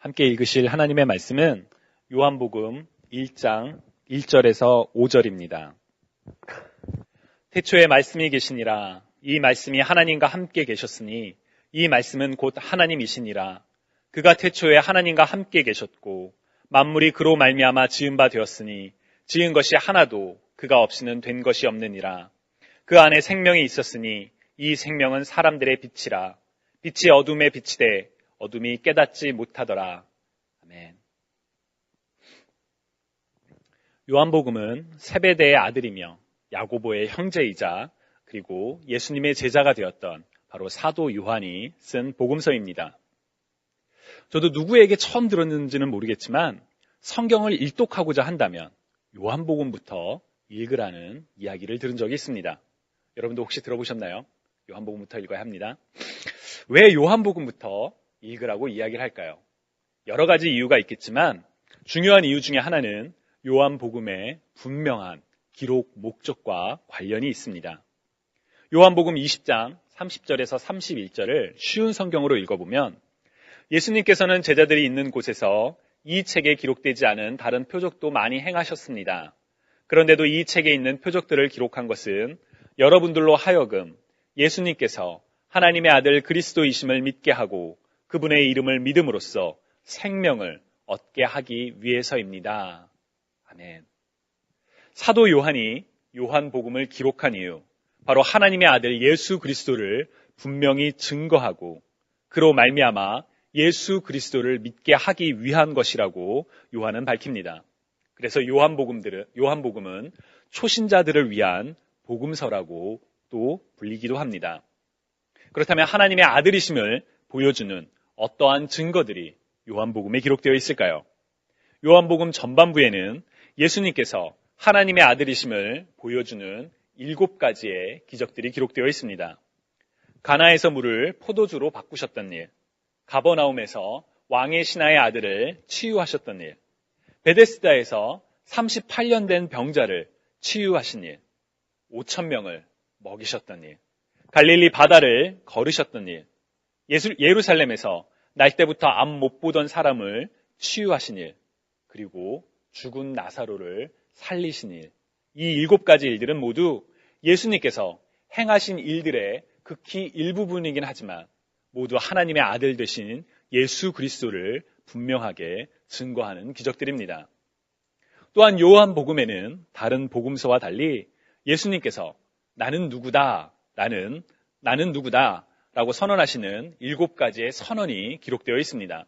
함께 읽으실 하나님의 말씀은 요한복음 1장 1절에서 5절입니다. 태초에 말씀이 계시니라. 이 말씀이 하나님과 함께 계셨으니 이 말씀은 곧 하나님이시니라. 그가 태초에 하나님과 함께 계셨고 만물이 그로 말미암아 지은 바 되었으니 지은 것이 하나도 그가 없이는 된 것이 없느니라. 그 안에 생명이 있었으니 이 생명은 사람들의 빛이라. 빛이 어둠에 비치되 어둠이 깨닫지 못하더라. 아멘. 요한복음은 세베대의 아들이며 야고보의 형제이자 그리고 예수님의 제자가 되었던 바로 사도 요한이 쓴 복음서입니다. 저도 누구에게 처음 들었는지는 모르겠지만 성경을 일독하고자 한다면 요한복음부터 읽으라는 이야기를 들은 적이 있습니다. 여러분도 혹시 들어보셨나요? 요한복음부터 읽어야 합니다. 왜 요한복음부터 읽으라고 이야기를 할까요? 여러 가지 이유가 있겠지만 중요한 이유 중에 하나는 요한복음의 분명한 기록 목적과 관련이 있습니다. 요한복음 20장 30절에서 31절을 쉬운 성경으로 읽어보면 예수님께서는 제자들이 있는 곳에서 이 책에 기록되지 않은 다른 표적도 많이 행하셨습니다. 그런데도 이 책에 있는 표적들을 기록한 것은 여러분들로 하여금 예수님께서 하나님의 아들 그리스도이심을 믿게 하고 그분의 이름을 믿음으로써 생명을 얻게 하기 위해서입니다. 아멘. 사도 요한이 요한복음을 기록한 이유, 바로 하나님의 아들 예수 그리스도를 분명히 증거하고 그로 말미암아 예수 그리스도를 믿게 하기 위한 것이라고 요한은 밝힙니다. 그래서 요한복음은 초신자들을 위한 복음서라고 또 불리기도 합니다. 그렇다면 하나님의 아들이심을 보여주는 어떠한 증거들이 요한복음에 기록되어 있을까요? 요한복음 전반부에는 예수님께서 하나님의 아들이심을 보여주는 7가지의 기적들이 기록되어 있습니다. 가나에서 물을 포도주로 바꾸셨던 일, 가버나움에서 왕의 신하의 아들을 치유하셨던 일, 베데스다에서 38년 된 병자를 치유하신 일, 5,000명을 먹이셨던 일, 갈릴리 바다를 걸으셨던 일, 예루살렘에서 날 때부터 앞 못 보던 사람을 치유하신 일, 그리고 죽은 나사로를 살리신 일, 이 7가지 일들은 모두 예수님께서 행하신 일들의 극히 일부분이긴 하지만 모두 하나님의 아들 되신 예수 그리스도를 분명하게 증거하는 기적들입니다. 또한 요한복음에는 다른 복음서와 달리 예수님께서 나는 누구다, 나는 누구다 라고 선언하시는 7가지의 선언이 기록되어 있습니다.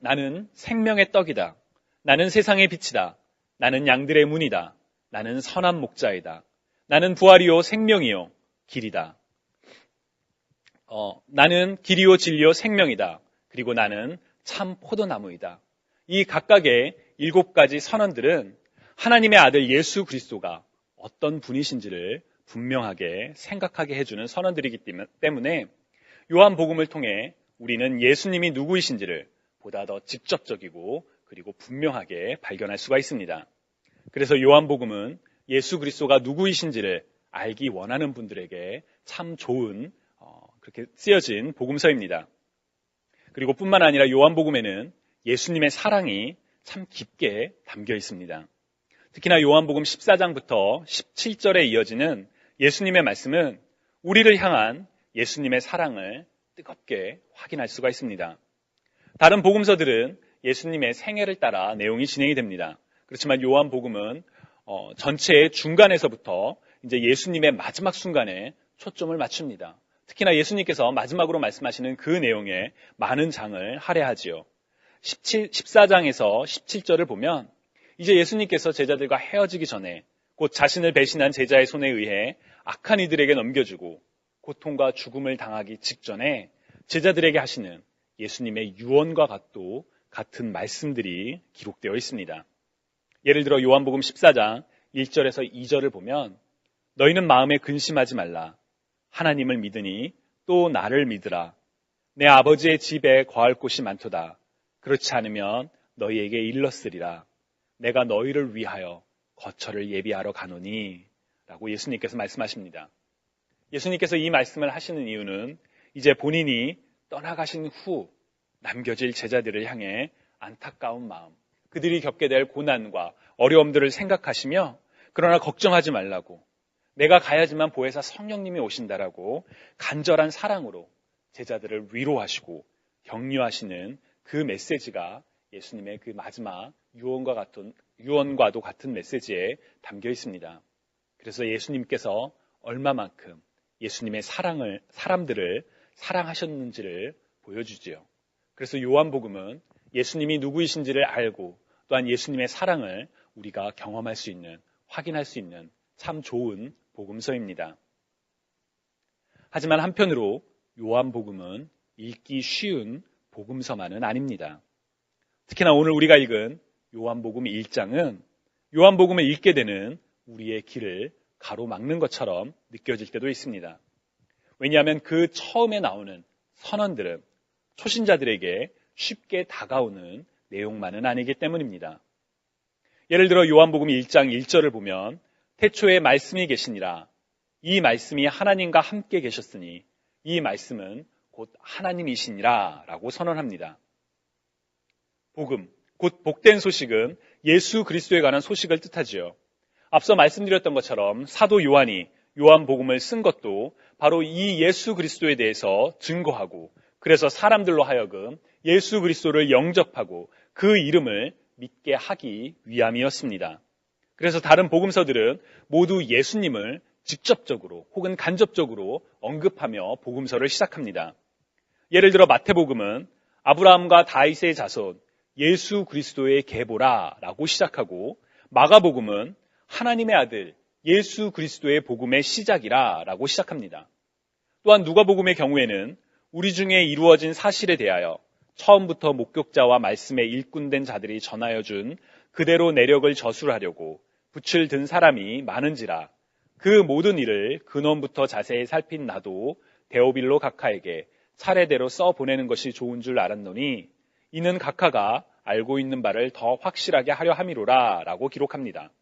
나는 생명의 떡이다. 나는 세상의 빛이다. 나는 양들의 문이다. 나는 선한 목자이다. 나는 부활이요 생명이요 길이다. 나는 길이요 진리요 생명이다. 그리고 나는 참 포도나무이다. 이 각각의 7가지 선언들은 하나님의 아들 예수 그리스도가 어떤 분이신지를 분명하게 생각하게 해주는 선언들이기 때문에 요한복음을 통해 우리는 예수님이 누구이신지를 보다 더 직접적이고 그리고 분명하게 발견할 수가 있습니다. 그래서 요한복음은 예수 그리스도가 누구이신지를 알기 원하는 분들에게 참 좋은 그렇게 쓰여진 복음서입니다. 그리고 뿐만 아니라 요한복음에는 예수님의 사랑이 참 깊게 담겨 있습니다. 특히나 요한복음 14장부터 17절에 이어지는 예수님의 말씀은 우리를 향한 예수님의 사랑을 뜨겁게 확인할 수가 있습니다. 다른 복음서들은 예수님의 생애를 따라 내용이 진행이 됩니다. 그렇지만 요한복음은 전체의 중간에서부터 이제 예수님의 마지막 순간에 초점을 맞춥니다. 특히나 예수님께서 마지막으로 말씀하시는 그 내용에 많은 장을 할애하지요. 14장에서 17절을 보면 이제 예수님께서 제자들과 헤어지기 전에 곧 자신을 배신한 제자의 손에 의해 악한 이들에게 넘겨주고 고통과 죽음을 당하기 직전에 제자들에게 하시는 예수님의 유언과 같은 말씀들이 기록되어 있습니다. 예를 들어 요한복음 14장 1절에서 2절을 보면 너희는 마음에 근심하지 말라. 하나님을 믿으니 또 나를 믿으라. 내 아버지의 집에 거할 곳이 많도다. 그렇지 않으면 너희에게 일렀으리라. 내가 너희를 위하여 거처를 예비하러 가노니 라고 예수님께서 말씀하십니다. 예수님께서 이 말씀을 하시는 이유는 이제 본인이 떠나가신 후 남겨질 제자들을 향해 안타까운 마음, 그들이 겪게 될 고난과 어려움들을 생각하시며 그러나 걱정하지 말라고, 내가 가야지만 보혜사 성령님이 오신다라고 간절한 사랑으로 제자들을 위로하시고 격려하시는 그 메시지가 예수님의 그 마지막 유언과도 같은 메시지에 담겨 있습니다. 그래서 예수님께서 얼마만큼 예수님의 사람들을 사랑하셨는지를 보여주지요. 그래서 요한복음은 예수님이 누구이신지를 알고 또한 예수님의 사랑을 우리가 경험할 수 있는, 확인할 수 있는 참 좋은 복음서입니다. 하지만 한편으로 요한복음은 읽기 쉬운 복음서만은 아닙니다. 특히나 오늘 우리가 읽은 요한복음 1장은 요한복음을 읽게 되는 우리의 길을 가로막는 것처럼 느껴질 때도 있습니다. 왜냐하면 그 처음에 나오는 선언들은 초신자들에게 쉽게 다가오는 내용만은 아니기 때문입니다. 예를 들어 요한복음 1장 1절을 보면 태초에 말씀이 계시니라, 이 말씀이 하나님과 함께 계셨으니 이 말씀은 곧 하나님이시니라 라고 선언합니다. 복음, 곧 복된 소식은 예수 그리스도에 관한 소식을 뜻하지요. 앞서 말씀드렸던 것처럼 사도 요한이 요한복음을 쓴 것도 바로 이 예수 그리스도에 대해서 증거하고, 그래서 사람들로 하여금 예수 그리스도를 영접하고 그 이름을 믿게 하기 위함이었습니다. 그래서 다른 복음서들은 모두 예수님을 직접적으로 혹은 간접적으로 언급하며 복음서를 시작합니다. 예를 들어 마태복음은 아브라함과 다윗의 자손 예수 그리스도의 계보라라고 시작하고, 마가복음은 하나님의 아들 예수 그리스도의 복음의 시작이라라고 시작합니다. 또한 누가복음의 경우에는 우리 중에 이루어진 사실에 대하여 처음부터 목격자와 말씀에 일꾼된 자들이 전하여 준 그대로 내력을 저술하려고 붓을 든 사람이 많은지라, 그 모든 일을 근원부터 자세히 살핀 나도 데오빌로 각하에게 차례대로 써보내는 것이 좋은 줄 알았노니 이는 각하가 알고 있는 바를 더 확실하게 하려 함이로라 라고 기록합니다.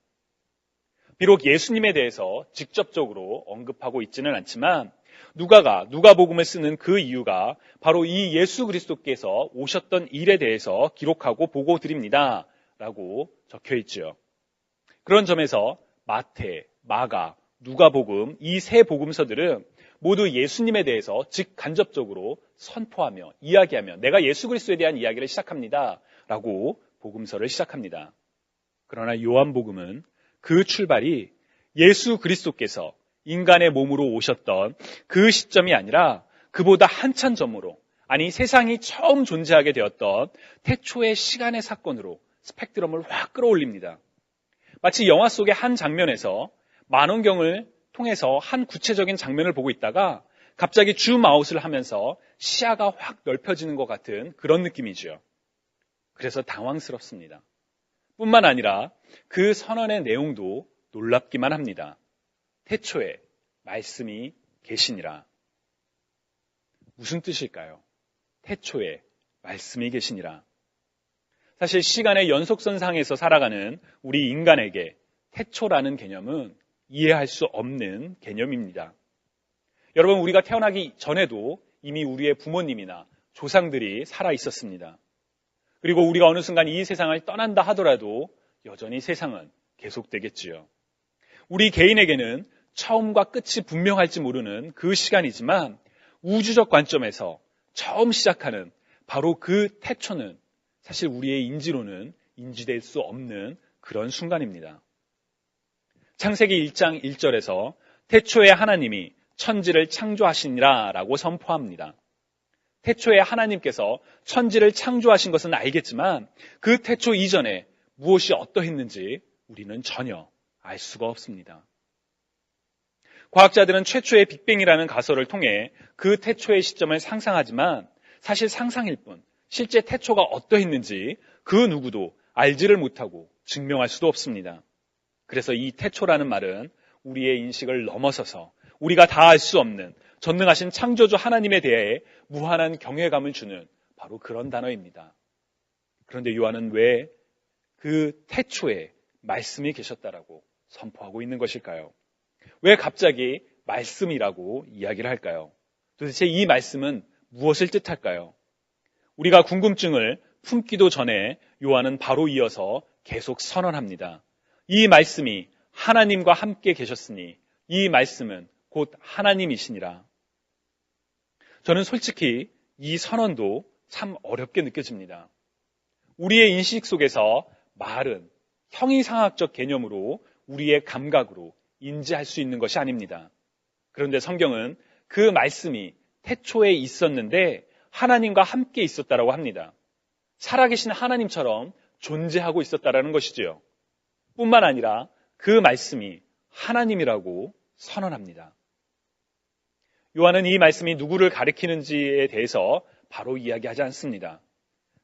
비록 예수님에 대해서 직접적으로 언급하고 있지는 않지만 누가가 누가복음을 쓰는 그 이유가 바로 이 예수 그리스도께서 오셨던 일에 대해서 기록하고 보고 드립니다 라고 적혀 있죠. 그런 점에서 마태, 마가, 누가복음 이 세 복음서들은 모두 예수님에 대해서 직간접적으로 선포하며 이야기하며 내가 예수 그리스도에 대한 이야기를 시작합니다 라고 복음서를 시작합니다. 그러나 요한복음은 그 출발이 예수 그리스도께서 인간의 몸으로 오셨던 그 시점이 아니라 그보다 한참 전으로, 아니 세상이 처음 존재하게 되었던 태초의 시간의 사건으로 스펙트럼을 확 끌어올립니다. 마치 영화 속의 한 장면에서 만원경을 통해서 한 구체적인 장면을 보고 있다가 갑자기 줌아웃을 하면서 시야가 확 넓혀지는 것 같은 그런 느낌이죠. 그래서 당황스럽습니다. 뿐만 아니라 그 선언의 내용도 놀랍기만 합니다. 태초에 말씀이 계시니라. 무슨 뜻일까요? 태초에 말씀이 계시니라. 사실 시간의 연속선상에서 살아가는 우리 인간에게 태초라는 개념은 이해할 수 없는 개념입니다. 여러분, 우리가 태어나기 전에도 이미 우리의 부모님이나 조상들이 살아 있었습니다. 그리고 우리가 어느 순간 이 세상을 떠난다 하더라도 여전히 세상은 계속되겠지요. 우리 개인에게는 처음과 끝이 분명할지 모르는 그 시간이지만 우주적 관점에서 처음 시작하는 바로 그 태초는 사실 우리의 인지로는 인지될 수 없는 그런 순간입니다. 창세기 1장 1절에서 태초에 하나님이 천지를 창조하시니라 라고 선포합니다. 태초에 하나님께서 천지를 창조하신 것은 알겠지만 그 태초 이전에 무엇이 어떠했는지 우리는 전혀 알 수가 없습니다. 과학자들은 최초의 빅뱅이라는 가설을 통해 그 태초의 시점을 상상하지만 사실 상상일 뿐 실제 태초가 어떠했는지 그 누구도 알지를 못하고 증명할 수도 없습니다. 그래서 이 태초라는 말은 우리의 인식을 넘어서서 우리가 다 알 수 없는 전능하신 창조주 하나님에 대해 무한한 경외감을 주는 바로 그런 단어입니다. 그런데 요한은 왜 그 태초에 말씀이 계셨다라고 선포하고 있는 것일까요? 왜 갑자기 말씀이라고 이야기를 할까요? 도대체 이 말씀은 무엇을 뜻할까요? 우리가 궁금증을 품기도 전에 요한은 바로 이어서 계속 선언합니다. 이 말씀이 하나님과 함께 계셨으니 이 말씀은 곧 하나님이시니라. 저는 솔직히 이 선언도 참 어렵게 느껴집니다. 우리의 인식 속에서 말은 형이상학적 개념으로 우리의 감각으로 인지할 수 있는 것이 아닙니다. 그런데 성경은 그 말씀이 태초에 있었는데 하나님과 함께 있었다라고 합니다. 살아계신 하나님처럼 존재하고 있었다라는 것이지요. 뿐만 아니라 그 말씀이 하나님이라고 선언합니다. 요한은 이 말씀이 누구를 가리키는지에 대해서 바로 이야기하지 않습니다.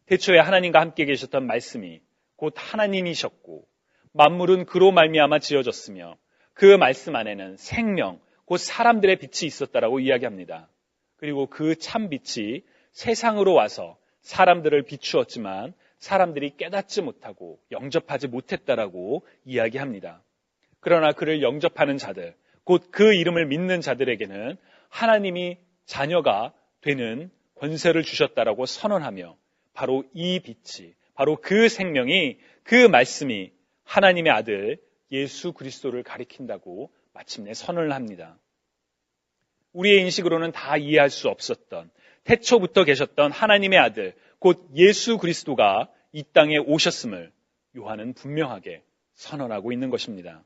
태초에 하나님과 함께 계셨던 말씀이 곧 하나님이셨고 만물은 그로 말미암아 지어졌으며 그 말씀 안에는 생명, 곧 사람들의 빛이 있었다라고 이야기합니다. 그리고 그 참 빛이 세상으로 와서 사람들을 비추었지만 사람들이 깨닫지 못하고 영접하지 못했다라고 이야기합니다. 그러나 그를 영접하는 자들, 곧 그 이름을 믿는 자들에게는 하나님이 자녀가 되는 권세를 주셨다라고 선언하며 바로 이 빛이, 바로 그 생명이, 그 말씀이 하나님의 아들 예수 그리스도를 가리킨다고 마침내 선언을 합니다. 우리의 인식으로는 다 이해할 수 없었던 태초부터 계셨던 하나님의 아들, 곧 예수 그리스도가 이 땅에 오셨음을 요한은 분명하게 선언하고 있는 것입니다.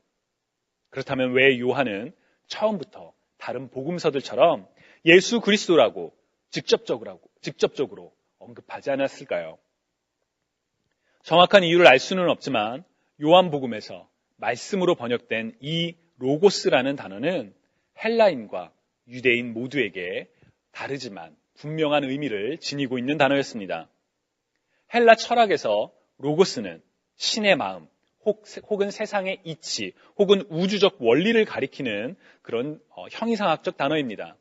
그렇다면 왜 요한은 처음부터 다른 복음서들처럼 예수 그리스도라고 직접적으로 언급하지 않았을까요? 정확한 이유를 알 수는 없지만 요한복음에서 말씀으로 번역된 이 로고스라는 단어는 헬라인과 유대인 모두에게 다르지만 분명한 의미를 지니고 있는 단어였습니다. 헬라 철학에서 로고스는 신의 마음, 혹은 세상의 이치, 혹은 우주적 원리를 가리키는 그런 형이상학적 단어입니다.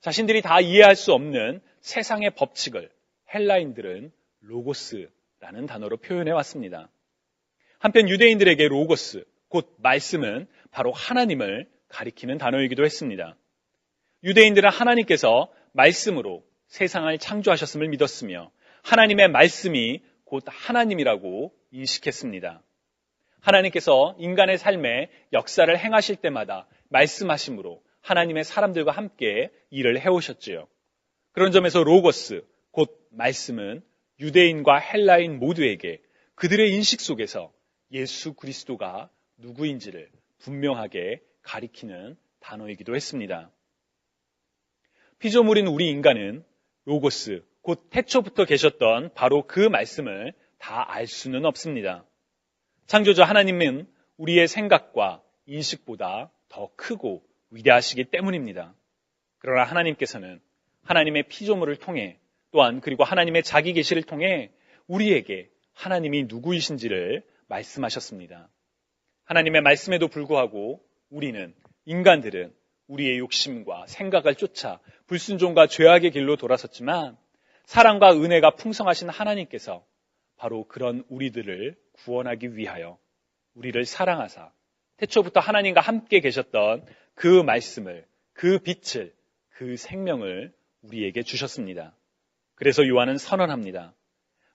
자신들이 다 이해할 수 없는 세상의 법칙을 헬라인들은 로고스라는 단어로 표현해 왔습니다. 한편 유대인들에게 로고스, 곧 말씀은 바로 하나님을 가리키는 단어이기도 했습니다. 유대인들은 하나님께서 말씀으로 세상을 창조하셨음을 믿었으며 하나님의 말씀이 곧 하나님이라고 인식했습니다. 하나님께서 인간의 삶에 역사를 행하실 때마다 말씀하심으로 하나님의 사람들과 함께 일을 해오셨지요. 그런 점에서 로고스, 곧 말씀은 유대인과 헬라인 모두에게 그들의 인식 속에서 예수 그리스도가 누구인지를 분명하게 가리키는 단어이기도 했습니다. 피조물인 우리 인간은 로고스, 곧 태초부터 계셨던 바로 그 말씀을 다 알 수는 없습니다. 창조주 하나님은 우리의 생각과 인식보다 더 크고 위대하시기 때문입니다. 그러나 하나님께서는 하나님의 피조물을 통해 또한 그리고 하나님의 자기 계시를 통해 우리에게 하나님이 누구이신지를 말씀하셨습니다. 하나님의 말씀에도 불구하고 우리는, 인간들은 우리의 욕심과 생각을 쫓아 불순종과 죄악의 길로 돌아섰지만 사랑과 은혜가 풍성하신 하나님께서 바로 그런 우리들을 구원하기 위하여 우리를 사랑하사 태초부터 하나님과 함께 계셨던 그 말씀을, 그 빛을, 그 생명을 우리에게 주셨습니다. 그래서 요한은 선언합니다.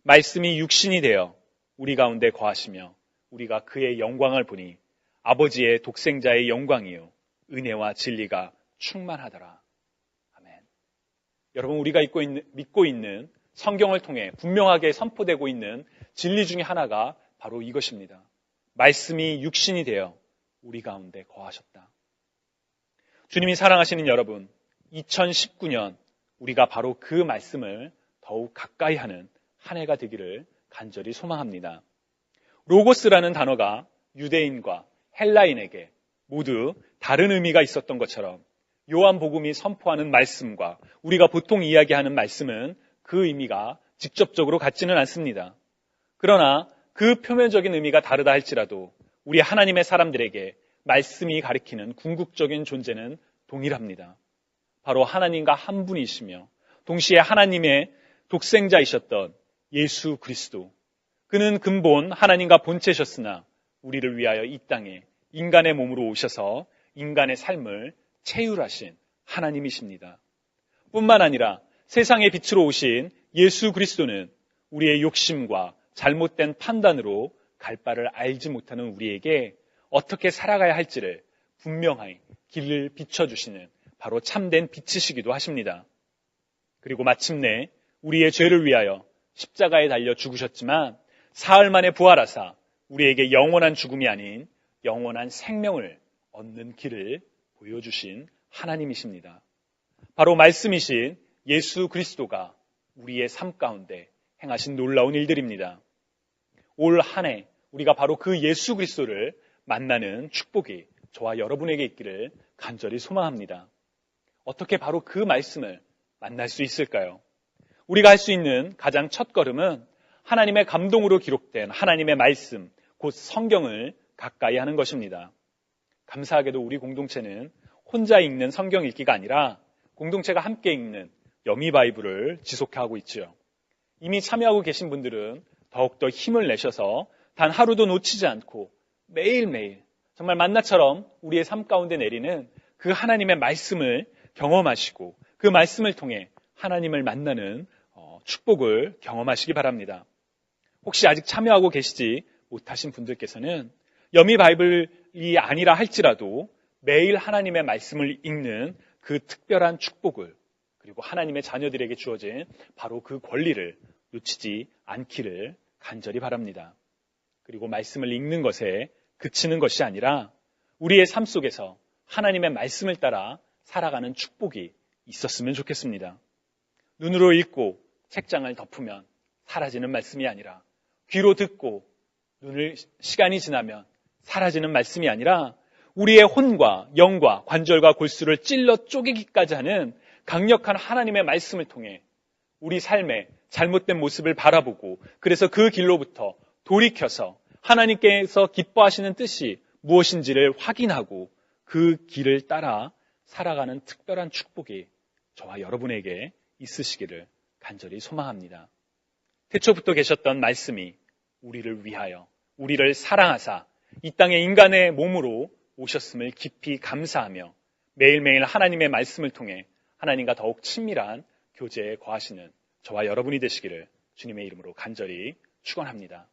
말씀이 육신이 되어 우리 가운데 거하시며 우리가 그의 영광을 보니 아버지의 독생자의 영광이요 은혜와 진리가 충만하더라. 아멘. 여러분, 우리가 믿고 있는 성경을 통해 분명하게 선포되고 있는 진리 중에 하나가 바로 이것입니다. 말씀이 육신이 되어 우리 가운데 거하셨다. 주님이 사랑하시는 여러분, 2019년 우리가 바로 그 말씀을 더욱 가까이 하는 한 해가 되기를 간절히 소망합니다. 로고스라는 단어가 유대인과 헬라인에게 모두 다른 의미가 있었던 것처럼 요한복음이 선포하는 말씀과 우리가 보통 이야기하는 말씀은 그 의미가 직접적으로 같지는 않습니다. 그러나 그 표면적인 의미가 다르다 할지라도 우리 하나님의 사람들에게 말씀이 가리키는 궁극적인 존재는 동일합니다. 바로 하나님과 한 분이시며 동시에 하나님의 독생자이셨던 예수 그리스도. 그는 근본 하나님과 본체셨으나 우리를 위하여 이 땅에 인간의 몸으로 오셔서 인간의 삶을 체휼하신 하나님이십니다. 뿐만 아니라 세상의 빛으로 오신 예수 그리스도는 우리의 욕심과 잘못된 판단으로 갈 바를 알지 못하는 우리에게 어떻게 살아가야 할지를 분명하게 길을 비춰주시는 바로 참된 빛이시기도 하십니다. 그리고 마침내 우리의 죄를 위하여 십자가에 달려 죽으셨지만 사흘 만에 부활하사 우리에게 영원한 죽음이 아닌 영원한 생명을 얻는 길을 보여주신 하나님이십니다. 바로 말씀이신 예수 그리스도가 우리의 삶 가운데 행하신 놀라운 일들입니다. 올 한 해 우리가 바로 그 예수 그리스도를 만나는 축복이 저와 여러분에게 있기를 간절히 소망합니다. 어떻게 바로 그 말씀을 만날 수 있을까요? 우리가 할 수 있는 가장 첫 걸음은 하나님의 감동으로 기록된 하나님의 말씀, 곧 성경을 가까이 하는 것입니다. 감사하게도 우리 공동체는 혼자 읽는 성경 읽기가 아니라 공동체가 함께 읽는 여미 바이블을 지속하고 있죠. 이미 참여하고 계신 분들은 더욱더 힘을 내셔서 단 하루도 놓치지 않고 매일매일 정말 만나처럼 우리의 삶 가운데 내리는 그 하나님의 말씀을 경험하시고 그 말씀을 통해 하나님을 만나는 축복을 경험하시기 바랍니다. 혹시 아직 참여하고 계시지 못하신 분들께서는 여미 바이블이 아니라 할지라도 매일 하나님의 말씀을 읽는 그 특별한 축복을 그리고 하나님의 자녀들에게 주어진 바로 그 권리를 놓치지 않기를 간절히 바랍니다. 그리고 말씀을 읽는 것에 그치는 것이 아니라 우리의 삶 속에서 하나님의 말씀을 따라 살아가는 축복이 있었으면 좋겠습니다. 눈으로 읽고 책장을 덮으면 사라지는 말씀이 아니라 귀로 듣고 시간이 지나면 사라지는 말씀이 아니라 우리의 혼과 영과 관절과 골수를 찔러 쪼개기까지 하는 강력한 하나님의 말씀을 통해 우리 삶의 잘못된 모습을 바라보고 그래서 그 길로부터 돌이켜서 하나님께서 기뻐하시는 뜻이 무엇인지를 확인하고 그 길을 따라 살아가는 특별한 축복이 저와 여러분에게 있으시기를 간절히 소망합니다. 태초부터 계셨던 말씀이 우리를 위하여 우리를 사랑하사 이 땅에 인간의 몸으로 오셨음을 깊이 감사하며 매일매일 하나님의 말씀을 통해 하나님과 더욱 친밀한 교제에 거하시는 저와 여러분이 되시기를 주님의 이름으로 간절히 축원합니다.